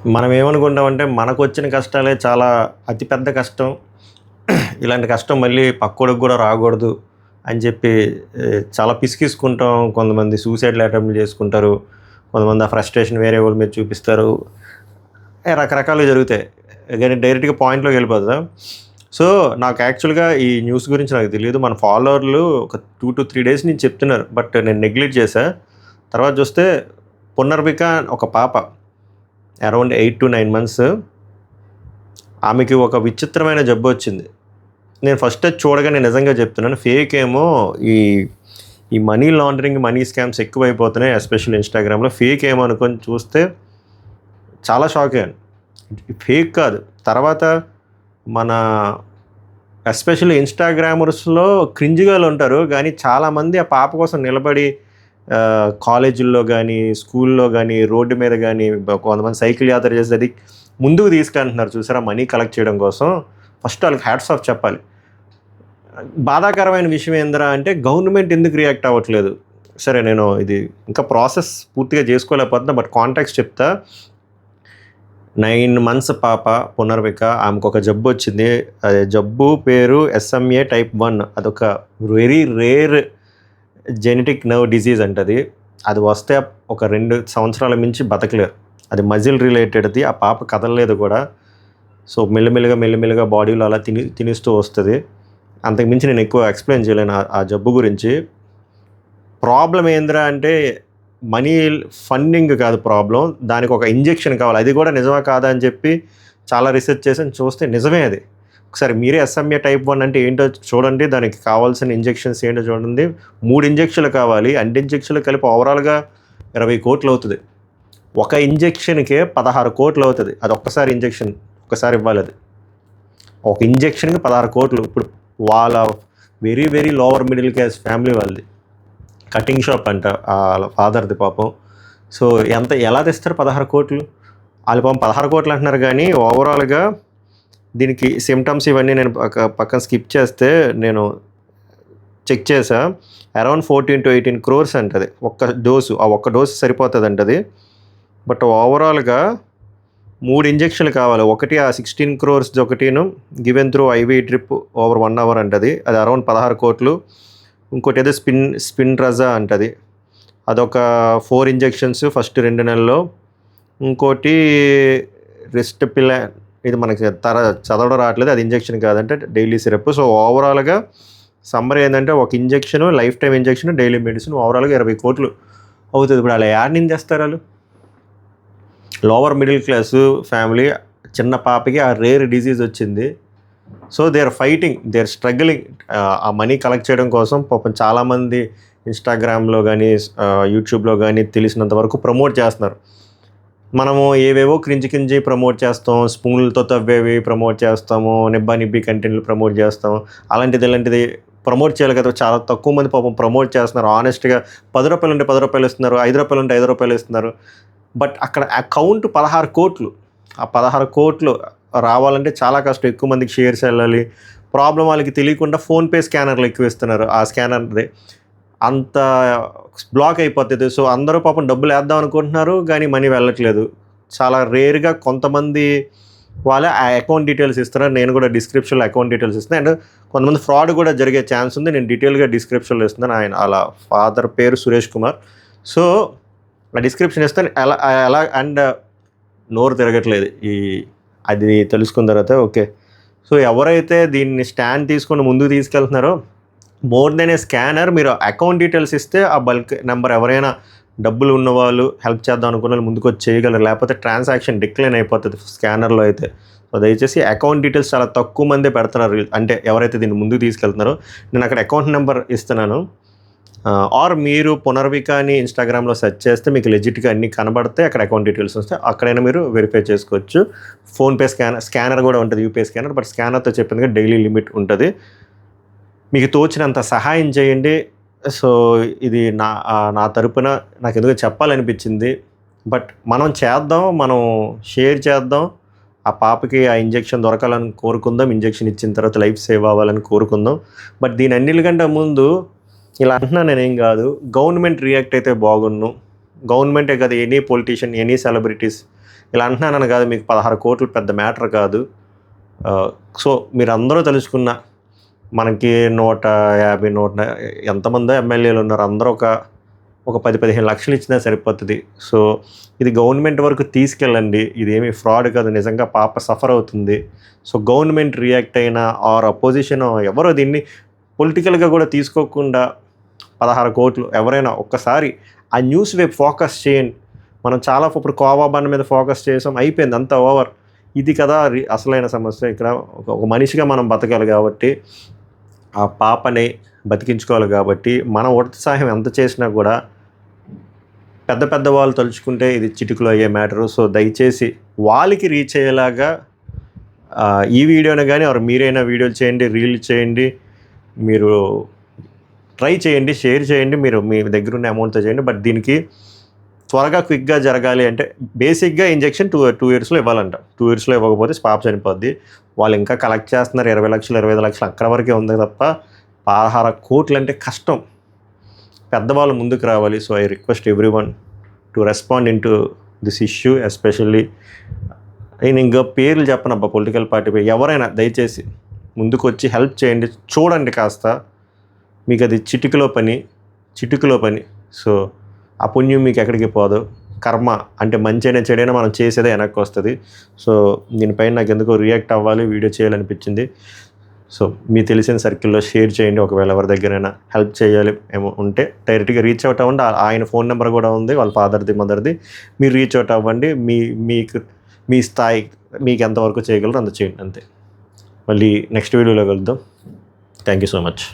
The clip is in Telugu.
మనం ఏమనుకుంటామంటే మనకొచ్చిన కష్టాలే చాలా అతిపెద్ద కష్టం. ఇలాంటి కష్టం మళ్ళీ పక్కోడికి గూడా రాగూడదు అని చెప్పి చాలా పిసికిసుకుంటాం. కొంతమంది సూసైడ్‌లు అటెంప్ట్‌లు చేసుకుంటారు. కొంతమంది ఆ ఫ్రస్ట్రేషన్ వేరే వాళ్ళ మీద చూపిస్తారు. రకరకాలుగా జరుగుతాయి. గానీ డైరెక్ట్‌గా పాయింట్‌లోకెళ్ళిపోదాం. సో, నాకు యాక్చువల్‌గా ఈ న్యూస్ గురించి నాకు తెలీదు. మన ఫాలోవర్లు ఒక 2-3 డేస్ నుంచి చెప్తున్నారు. బట్ నేను నెగ్లెక్ట్ చేశా. తర్వాత చూస్తే పునర్విక ఒక పాప అరౌండ్ 8-9 మంత్స్. ఆమెకి ఒక విచిత్రమైన జబ్బొచ్చింది. నేను ఫస్ట్ అది చూడగానే నిజంగా చెప్తున్నాను. ఫేక్ ఏమో ఈ ఈ మనీ లాండరింగ్, మనీ స్కామ్స్ ఎక్కువైపోతున్నాయి. ఎస్పెషల్లీ ఇన్‌స్టాగ్రామ్‌లో. ఫేక్ ఏమో అనుకోని చూస్తే చాలా షాక్ అయ్యాను. ఫేక్ కాదు. తర్వాత మన ఎస్పెషల్లీ ఇన్‌స్టాగ్రామర్స్‌లో క్రింజ్‌గాళ్ళుంటారు. గానీ చాలామంది ఆ పాప కోసం నిలబడి కాలేజీల్లో గానీ, స్కూల్లో గానీ, రోడ్డు మీద గానీ కొంతమంది సైకిల్ యాత్ర చేసి అది ముందుకు తీసుకెళ్తున్నారు చూసారా మనీ కలెక్ట్ చేయడం కోసం. ఫస్ట్ వాళ్ళకి హ్యాట్స్ ఆఫ్ చెప్పాలి. బాధాకరమైన విషయం ఏందిరా అంటే గవర్నమెంట్ ఎందుకు రియాక్ట్ అవ్వట్లేదు? సరే నేను ఇది ఇంకా ప్రాసెస్ పూర్తిగా చేసుకోలేకపోతున్నా. బట్ కాంటాక్ట్స్ చెప్తా. 9 మంత్స్ పాప పునర్విక. ఆమెకొక జబ్బొచ్చింది. అదే జబ్బు పేరు ఎస్ఎంఏ టైప్ 1. అదొక very rare genetic nerve disease అంటది. అది వస్తే ఒక 2 సంవత్సరాల మించి బతకలేరు. అది మజిల్ రిలేటెడ్‌ది. ఆ పాప కదలలేదు కూడా. సో, మెల్లిమెల్లిగా బాడీలో అలా తినేస్తూ వస్తది. అంతకు మించి నేను ఎక్కువ ఎక్స్‌ప్లెయిన్ చేయలేను ఆ జబ్బు గురించి. ప్రాబ్లమ్ ఏందిరా అంటే మనీ ఫండింగ్ కాదు ప్రాబ్లమ్. దానికి ఒక ఇంజెక్షన్ కావాలి. అది కూడా నిజమా కాదా అని చెప్పి చాలా రిసర్చ్ చేశాను. చూస్తే నిజమే అది. ఒకసారి మీరే ఎస్ఎంఏ టైప్ 1 అంటే ఏంటో చూడండి. దానికి కావాల్సిన ఇంజెక్షన్స్ ఏంటో చూడండి. 3 ఇంజెక్షన్లు కావాలి. అన్ని ఇంజెక్షన్లు కలిపి ఓవరాల్‌గా 20,00,00,000 అవుతది. ఒక ఇంజెక్షన్‌కే 16,00,00,000 అవుతది. అది ఒక్కసారి ఇంజెక్షన్. ఒక్కసారి ఇవ్వాలి అది. ఒక ఇంజెక్షన్‌కి 16,00,00,000. ఇప్పుడు వాళ్ళ very lower middle class family వాళ్ళది. కటింగ్ షాప్ అంట ఆళ్ళ ఫాదర్‌ది పాపం. సో, ఎలా తెస్తారు 16,00,00,000? ఆళ్ళు పాపం 16,00,00,000 అంటున్నారు గానీ ఓవరాల్‌గా దీనికి సింప్టమ్స్ ఇవన్నీ నేను పక్కన స్కిప్ చేస్తే నేను చెక్ చేశా. అరౌండ్ 14-18 క్రోర్స్ అంటది. ఒక్క డోసు. ఆ ఒక్క డోసు సరిపోతదంటది. బట్ ఓవరాల్‌గా 3 ఇంజెక్షన్లు కావాలి. ఒకటి ఆ 16 క్రోర్స్‌ది ఒకటీను given through IV drip over 1 hour అంటది. అది అరౌండ్ 16,00,00,000. ఇంకోటేదో స్పిన్‌ట్రజా అంటది. అదొక 4 ఇంజెక్షన్స్ ఫస్ట్ 2 నెలల్లో. ఇంకోటి రిస్టపిలాన్ ఇది మనకి చదవడం రావట్లేదు. అది ఇంజెక్షన్ కాదంట. Daily syrup. సో, ఓవరాల్‌గా సమ్మరీ ఏందంటే ఒక injection, life time injection, daily medicine ఓవరాల్‌గా 20,00,00,000 అవుతది. ఇప్పుడు ఆళ్ళు యాడ నుంచి తెస్తారాళ్ళు? Lower middle class family. చిన్న పాపకి ఆ రేర్ డిసీజ్ వచ్చింది. So, they are fighting. They are struggling. ఆ మనీ కలెక్ట్ చేయడం కోసం పాపం చాలామంది ఇన్‌స్టాగ్రామ్‌లో గానీ, యూట్యూబ్‌లో గానీ తెలిసినంత వరకు ప్రమోట్ చేస్తున్నారు. మనము ఏవేవో క్రింజి ప్రమోట్ చేస్తాం. స్పూన్‌లతో తవ్వేవి ప్రమోట్ చేస్తాము. నిబ్బా నిబ్బి కంటెంట్‌లు ప్రమోట్ చేస్తాం. ఇలాంటిది ప్రమోట్ చేయాలి కదా! చాలా తక్కువ మంది పాపం ప్రమోట్ చేస్తున్నారు. హానెస్ట్‌గా రూ. 10 ఉంటే రూ. 10 ఇస్తున్నారు. రూ. 5 ఉంటే రూ. 5 ఇస్తున్నారు. బట్ అక్కడ అకౌంట్ 16,00,00,000. ఆ 16,00,00,000 రావాలంటే చాలా కష్టం. ఎక్కువ మందికి షేర్స్ వెళ్ళాలి. ప్రాబ్లమ్ వాళ్ళకి తెలియకుండా ఫోన్‌పే స్కానర్లు ఎక్కువ ఇస్తున్నారు. ఆ స్కానర్‌ది అంత బ్లాక్ అయిపోతది. సో, అందరూ పాపం డబ్బులేద్దాం అనుకుంటున్నారు. గానీ మనీ వెళ్ళట్లేదు. చాలా రేర్‌గా కొంతమంది వాళ్ళే ఆ అకౌంట్ డీటెయిల్స్ ఇస్తున్నారు. నేను కూడా డిస్క్రిప్షన్‌లో అకౌంట్ డీటెయిల్స్ ఇస్తున్నాను. అండ్ కొంతమంది ఫ్రాడ్ కూడా జరిగే ఛాన్స్ ఉంది. నేను డీటెయిల్‌గా డిస్క్రిప్షన్‌లో ఇస్తున్నాను. ఆళ్ళ ఫాదర్ పేరు సురేష్ కుమార్. సో, ఆ డిస్క్రిప్షన్ ఇస్తాను. ఎలా అండ్ నోరు తిరగట్లేదు. అది తెలుసుకున్న తర్వాత ఓకే. సో, ఎవరైతే దీన్ని స్టాండ్ తీసుకొని ముందుకు తీసుకెళ్తున్నారో మోర్ దెన్ ఏ స్కానర్ మీరు అకౌంట్ డీటెయిల్స్ ఇస్తే ఆ బల్క్ నెంబర్ ఎవరైనా డబ్బులు ఉన్నవాళ్ళు హెల్ప్ చేద్దాం అనుకున్న వాళ్ళు ముందుకొచ్చి చేయగలరు. లేకపోతే ట్రాన్సాక్షన్ డిక్లైన్ అయిపోతది స్కానర్‌లో అయితే. సో, దయచేసి అకౌంట్ డీటెయిల్స్ చాలా తక్కువ మందే పెడుతున్నారు. అంటే ఎవరైతే దీన్ని ముందుకు తీసుకెళ్తున్నారో నేను అక్కడ అకౌంట్ నెంబర్ ఇస్తున్నాను. ఆర్ మీరు పునర్విక అని ఇన్‌స్టాగ్రామ్‌లో సెర్చ్ చేస్తే మీకు లెజిట్‌గా అన్నీ కనబడితే అక్కడ అకౌంట్ డీటెయిల్స్ వస్తాయి. అక్కడైనా మీరు వెరిఫై చేసుకోవచ్చు. ఫోన్‌పే స్కానర్ కూడా ఉంటది. UPI scanner. బట్ స్కానర్‌తో చెప్పిందిగా డైలీ లిమిట్ ఉంటది. మీకు తోచినంత సహాయం చేయండి. సో, ఇది నా తరపున నాకెందుకో చెప్పాలనిపించింది. బట్ మనం చేద్దాం. మనం షేర్ చేద్దాం. ఆ పాపకి ఆ ఇంజెక్షన్ దొరకాలని కోరుకుందాం. ఇంజెక్షన్ ఇచ్చిన తర్వాత లైఫ్ సేవ్ అవ్వాలని కోరుకుందాం. బట్ దీనన్నిటికంటే ముందు ఇలా అంటున్నా నేనేం గాదు. గవర్నమెంట్ రియాక్ట్ అయితే బాగున్ను. గవర్నమెంటే కాదు ఎనీ పొలిటీషియన్, ఎనీ సెలబ్రిటీస్ ఇలా అంటున్నానని కాదు, మీకు 16 కోట్లు పెద్ద మ్యాటర్ కాదు. సో మీరందరూ తెలుసుకున్న మనకి 150 ఎంతమందో ఎమ్మెల్యేలు ఉన్నారు, అందరూ ఒక 10-15 లక్షలు ఇచ్చినా సరిపోతుంది. సో ఇది గవర్నమెంట్ వరకు తీసుకెళ్ళండి, ఇదేమీ ఫ్రాడ్ కాదు, నిజంగా పాప సఫర్ అవుతుంది. సో గవర్నమెంట్ రియాక్ట్ అయినా ఆర్ అపోజిషన్ ఎవరో దీన్ని పొలిటికల్గా కూడా తీసుకోకుండా 16 కోట్లు ఎవరైనా ఒక్కసారి ఆ న్యూస్ వైపు ఫోకస్ చేయండి. మనం చాలా ఇప్పుడు కోవా బండ్ మీద ఫోకస్ చేసాం, అయిపోయింది, అంతా ఓవర్. ఇది కదా అసలైన సమస్య. ఇక్కడ ఒక మనిషిగా మనం బతకాలి కాబట్టి, ఆ పాపని బతికించుకోవాలి కాబట్టి, మన ఉత్సాహం ఎంత చేసినా కూడా పెద్ద పెద్ద వాళ్ళు తలుచుకుంటే ఇది చిటికలో అయ్యే మ్యాటరు. సో దయచేసి వాళ్ళకి రీచ్ అయ్యేలాగా ఈ వీడియోని కానీ మీరైనా వీడియోలు చేయండి, రీల్ చేయండి, మీరు ట్రై చేయండి, షేర్ చేయండి, మీరు మీ దగ్గర ఉన్న అమౌంట్తో చేయండి. బట్ దీనికి త్వరగా క్విక్గా జరగాలి అంటే బేసిక్గా ఇంజెక్షన్ 2 ఇయర్స్లో ఇవ్వాలంట. 2 ఇయర్స్లో ఇవ్వకపోతే పాప చనిపోద్ది. వాళ్ళు ఇంకా కలెక్ట్ చేస్తున్నారు 20 లక్షలు 25 లక్షలు, అక్కడ వరకే ఉంది తప్ప 16 కోట్లు అంటే కష్టం. పెద్దవాళ్ళు ముందుకు రావాలి. So I request everyone to respond in to this issue. Especially నేను ఇంకా పేర్లు చెప్పనబ్బా, పొలిటికల్ పార్టీ ఎవరైనా దయచేసి ముందుకు వచ్చి హెల్ప్ చేయండి. చూడండి కాస్త, మీకు అది చిటికలో పని. సో ఆ పుణ్యం మీకు ఎక్కడికి పోదు. కర్మ అంటే మంచైనా చెడైనా మనం చేసేదే వెనక్కి వస్తుంది. సో దీనిపైన నాకు ఎందుకో రియాక్ట్ అవ్వాలి, వీడియో చేయాలనిపించింది. సో మీకు తెలిసిన సర్కిల్లో షేర్ చేయండి. ఒకవేళ ఎవరి దగ్గరైనా హెల్ప్ చేయాలి ఏమో ఉంటే డైరెక్ట్గా రీచ్ అవుట్ అవ్వండి. ఆయన ఫోన్ నెంబర్ కూడా ఉంది, వాళ్ళ ఫాదర్ది మదర్ది. మీరు రీచ్ అవుట్ అవ్వండి. మీకు మీ స్థాయి మీకు ఎంతవరకు చేయగలరో అంత చేయండి, అంతే. మళ్ళీ నెక్స్ట్ వీడియోలో కలుద్దాం. Thank you so much.